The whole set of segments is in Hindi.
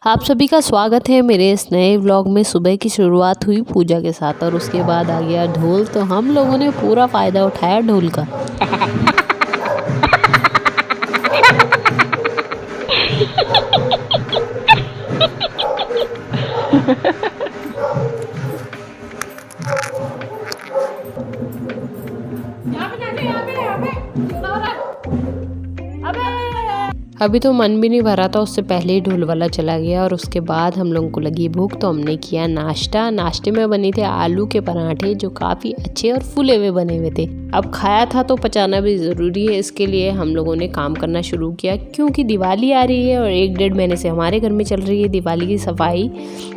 आप सभी का स्वागत है मेरे इस नए व्लॉग में। सुबह की शुरुआत हुई पूजा के साथ और उसके बाद आ गया ढोल। तो हम लोगों ने पूरा फ़ायदा उठाया ढोल का। अभी तो मन भी नहीं भरा था, उससे पहले ही ढोल वाला चला गया और उसके बाद हम लोगों को लगी भूख तो हमने किया नाश्ता। नाश्ते में बने थे आलू के पराठे जो काफ़ी अच्छे और फूले हुए बने हुए थे। अब खाया था तो पचाना भी ज़रूरी है, इसके लिए हम लोगों ने काम करना शुरू किया क्योंकि दिवाली आ रही है और 1-1.5 महीने से हमारे घर में चल रही है दिवाली की सफाई।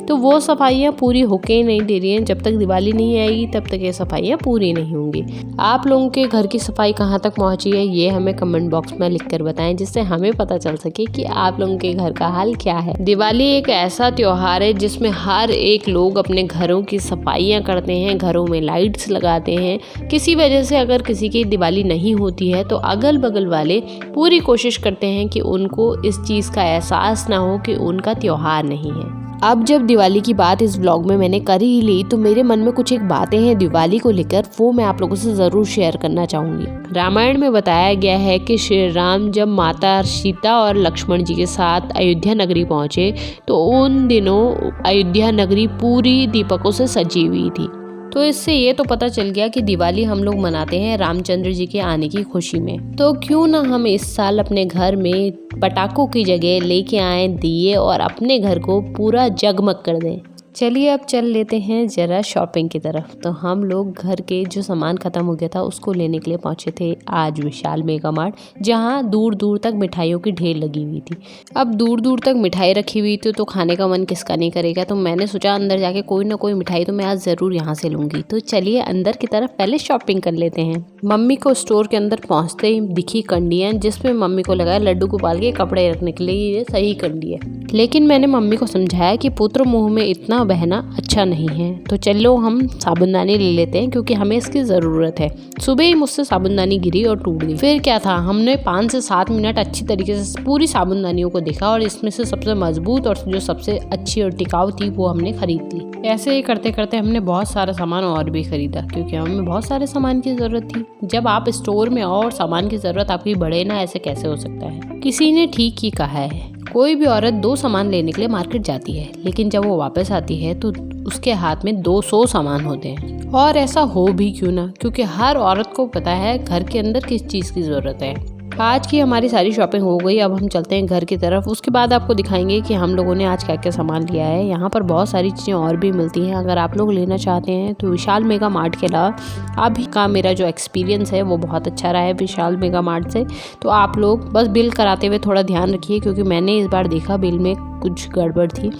तो वो सफाइयाँ पूरी होके ही नहीं दे रही हैं। जब तक दिवाली नहीं आएगी तब तक ये सफाइयाँ पूरी नहीं होंगी। आप लोगों के घर की सफाई कहाँ तक पहुँची है ये हमें कमेंट बॉक्स में लिख कर बताएं, जिससे हमें पता चल सके कि आप लोगों के घर का हाल क्या है। दिवाली एक ऐसा त्योहार है जिसमें हर एक लोग अपने घरों की सफाइयाँ करते हैं, घरों में लाइट्स लगाते हैं। किसी वजह से अगर किसी की दिवाली नहीं होती है तो अगल बगल वाले पूरी कोशिश करते हैं कि उनको इस चीज़ का एहसास ना हो कि उनका त्योहार नहीं है। अब जब दिवाली की बात इस व्लॉग में मैंने कर ही ली तो मेरे मन में कुछ एक बातें हैं दिवाली को लेकर, वो मैं आप लोगों से ज़रूर शेयर करना चाहूँगी। रामायण में बताया गया है कि श्री राम जब माता सीता और लक्ष्मण जी के साथ अयोध्या नगरी पहुँचे तो उन दिनों अयोध्या नगरी पूरी दीपकों से सजी हुई थी। तो इससे ये तो पता चल गया कि दिवाली हम लोग मनाते हैं रामचंद्र जी के आने की खुशी में। तो क्यों ना हम इस साल अपने घर में पटाखों की जगह लेके आएं दिए और अपने घर को पूरा जगमग कर दें। चलिए अब चल लेते हैं ज़रा शॉपिंग की तरफ। तो हम लोग घर के जो सामान ख़त्म हो गया था उसको लेने के लिए पहुंचे थे आज विशाल मेगा मार्ट, जहां दूर दूर तक मिठाइयों की ढेर लगी हुई थी। अब दूर दूर तक मिठाई रखी हुई थी तो खाने का मन किसका नहीं करेगा। तो मैंने सोचा अंदर जाके कोई ना कोई मिठाई तो मैं आज ज़रूर यहाँ से लूँगी। तो चलिए अंदर की तरफ पहले शॉपिंग कर लेते हैं। मम्मी को स्टोर के अंदर पहुँचते ही दिखी कंडियाँ, जिसमें मम्मी को लगा लड्डू गोपाल के कपड़े रखने के लिए ये सही कंडी है। लेकिन मैंने मम्मी को समझाया कि पुत्र मुँह में इतना बहना अच्छा नहीं है। तो चलो हम साबुनदानी ले लेते हैं क्योंकि हमें इसकी ज़रूरत है। सुबह ही मुझसे साबुनदानी गिरी और टूट गई। फिर क्या था, हमने 5 से 7 मिनट अच्छी तरीके से पूरी साबुनदानियों को देखा और इसमें से सबसे मजबूत और जो सबसे अच्छी और टिकाऊ थी वो हमने खरीद ली। ऐसे ही करते करते हमने बहुत सारा सामान और भी खरीदा क्योंकि हमें बहुत सारे सामान की ज़रूरत थी। जब आप स्टोर में और सामान की ज़रूरत आपकी बढ़े ना, ऐसे कैसे हो सकता है। किसी ने ठीक ही कहा है, कोई भी औरत 2 सामान लेने के लिए मार्केट जाती है लेकिन जब वो वापस आती है तो उसके हाथ में 200 सामान होते हैं। और ऐसा हो भी क्यों ना, क्योंकि हर औरत को पता है घर के अंदर किस चीज़ की ज़रूरत है। आज की हमारी सारी शॉपिंग हो गई। अब हम चलते हैं घर की तरफ। उसके बाद आपको दिखाएंगे कि हम लोगों ने आज क्या क्या सामान लिया है। यहाँ पर बहुत सारी चीज़ें और भी मिलती हैं। अगर आप लोग लेना चाहते हैं तो विशाल मेगा मार्ट के अलावा अभी का मेरा जो एक्सपीरियंस है वो बहुत अच्छा रहा है विशाल मेगा मार्ट से। तो आप लोग बस बिल कराते हुए थोड़ा ध्यान रखिए क्योंकि मैंने इस बार देखा बिल में कुछ गड़बड़ थी,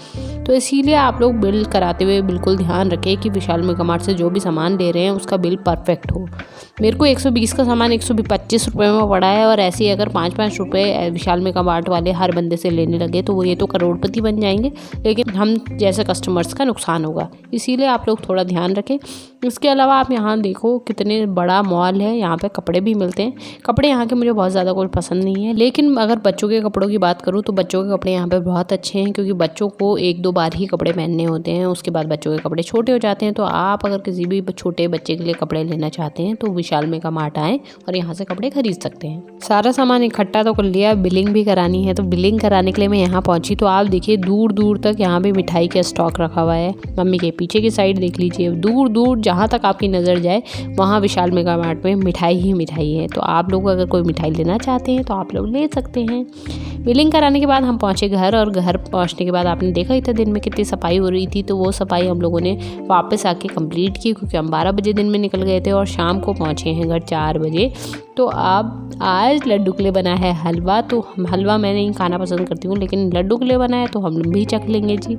तो इसीलिए आप लोग बिल कराते हुए बिल्कुल ध्यान रखें कि विशाल मेगा मार्ट से जो भी सामान ले रहे हैं उसका बिल परफेक्ट हो। मेरे को 120 का सामान 125 रुपये में पड़ा है और ऐसे ही अगर 5-5 रुपये विशाल मेगा मार्ट वाले हर बंदे से लेने लगे तो वो ये तो करोड़पति बन जाएंगे, लेकिन हम जैसे कस्टमर्स का नुकसान होगा। इसीलिए आप लोग थोड़ा ध्यान रखें। इसके अलावा आप यहाँ देखो कितने बड़ा मॉल है, यहाँ पे कपड़े भी मिलते हैं। कपड़े यहाँ के मुझे बहुत ज़्यादा कोई पसंद नहीं है, लेकिन अगर बच्चों के कपड़ों की बात करूँ तो बच्चों के कपड़े यहाँ पे बहुत अच्छे हैं क्योंकि बच्चों को 1-2 बार ही कपड़े पहनने होते हैं, उसके बाद बच्चों के कपड़े छोटे हो जाते हैं। तो आप अगर किसी भी छोटे बच्चे के लिए कपड़े लेना चाहते हैं तो विशाल मेगा मार्ट आएँ और यहाँ से कपड़े खरीद सकते हैं। सारा सामान इकट्ठा तो कर लिया, बिलिंग भी करानी है। तो बिलिंग कराने के लिए मैं यहाँ पहुँची तो आप देखिए दूर दूर तक यहाँ पे मिठाई का स्टॉक रखा हुआ है। मम्मी के पीछे की साइड देख लीजिए, दूर दूर जहाँ तक आपकी नज़र जाए वहाँ विशाल मेगा मार्ट में मिठाई ही मिठाई है। तो आप लोग अगर कोई मिठाई लेना चाहते हैं तो आप लोग ले सकते हैं। बिलिंग कराने के बाद हम पहुँचे घर और घर पहुँचने के बाद आपने देखा ही था दिन में कितनी सफाई हो रही थी। तो वो सफाई हम लोगों ने वापस आके कंप्लीट की क्योंकि हम 12 बजे दिन में निकल गए थे और शाम को पहुँचे हैं घर 4 बजे। तो अब आज लड्डू के लिए बना है हलवा। तो हलवा मैं नहीं खाना पसंद करती हूँ, लेकिन लड्डू के लिए बना है तो हम भी चख लेंगे जी।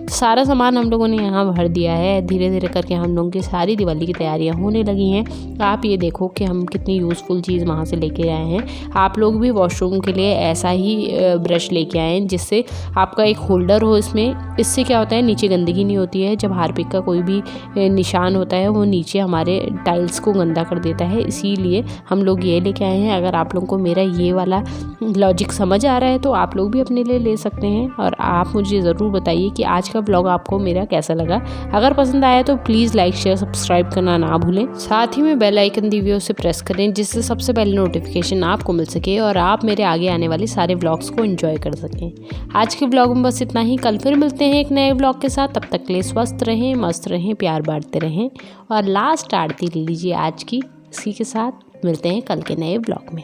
सारा सामान हम लोगों ने यहाँ भर दिया है। धीरे धीरे करके हम लोगों की सारी दिवाली की तैयारियाँ होने लगी हैं। आप ये देखो कि हम कितनी यूज़फुल चीज़ वहाँ से लेके आए हैं। आप लोग भी वॉशरूम के लिए ऐसा ही ब्रश लेके आए हैं जिससे आपका एक होल्डर हो इसमें। इससे क्या होता है, नीचे गंदगी नहीं होती है। जब हार्पिक का कोई भी निशान होता है वो नीचे हमारे टाइल्स को गंदा कर देता है, इसीलिए हम लोग ये लेके आए हैं। अगर आप लोगों को मेरा ये वाला लॉजिक समझ आ रहा है तो आप लोग भी अपने लिए ले सकते हैं। और आप मुझे ज़रूर बताइए कि आज का ब्लॉग आपको मेरा कैसा लगा। अगर पसंद आया तो प्लीज़ लाइक शेयर सब्सक्राइब करना ना भूलें। साथ ही में बेल आइकन दी हुई उसे प्रेस करें जिससे सबसे पहले नोटिफिकेशन आपको मिल सके और आप मेरे आगे आने वाले सारे ब्लॉग्स को एंजॉय कर सकें। आज के ब्लॉग में बस इतना ही। कल फिर मिलते हैं एक नए ब्लॉग के साथ। तब तक के लिए स्वस्थ रहें, मस्त रहें, प्यार बांटते रहें। और लास्ट आरती ले लीजिए आज की। इसी के साथ मिलते हैं कल के नए ब्लॉग में।